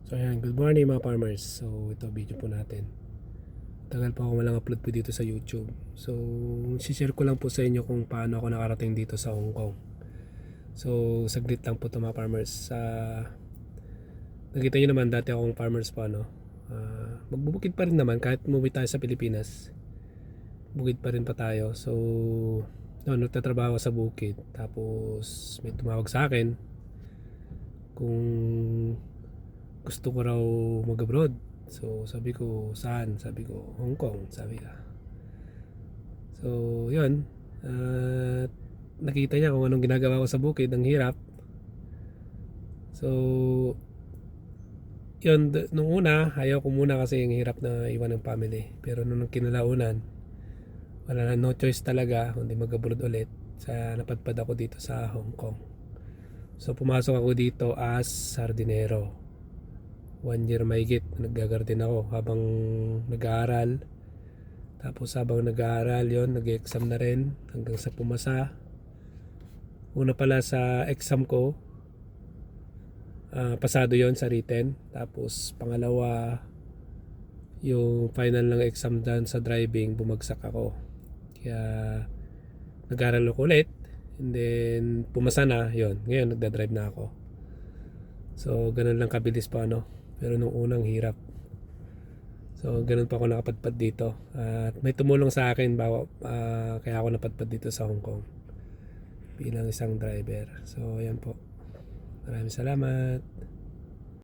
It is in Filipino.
So ayan, good morning mga farmers. So ito video po natin. Tagal pa ako walang upload po dito sa YouTube. So share ko lang po sa inyo kung paano ako nakarating dito sa Hong Kong. So saglit lang po ito mga farmers. Nakita nyo naman dati akong farmers pa no. Magbubukid pa rin naman kahit umuwi tayo sa Pilipinas. Bukid pa rin pa tayo. So nagtatrabaho sa bukid. Tapos may tumawag sa akin kung gusto ko raw mag-abroad. So sabi ko, saan? Sabi ko, Hong Kong, sabi ka. So yun, nakita niya kung anong ginagawa ko sa bukid, ang hirap. So yun, nung una, ayaw ko muna kasi ang hirap na iwan ng family. Pero nung kinalaunan, wala na, no choice talaga kundi mag-abroad ulit. Napadpad ako dito sa Hong Kong. So pumasok ako dito as sardinero. 1 year mahigit naggagarden ako habang nag-aaral. Tapos habang nag-aaral yon, nag-exam na rin hanggang sa pumasa. Una pala sa exam ko, pasado yon sa written. Tapos pangalawa, yung final ng exam dyan sa driving, bumagsak ako. Kaya nag-aaral ako ulit. And then pumasa na yon. Ngayon nagda-drive na ako. So ganun lang kabilis pa ano. Pero nung unang hirap. So ganun pa ako nakapadpad dito. At may tumulong sa akin kaya ako napadpad dito sa Hong Kong bilang isang driver. So ayan po. Maraming salamat.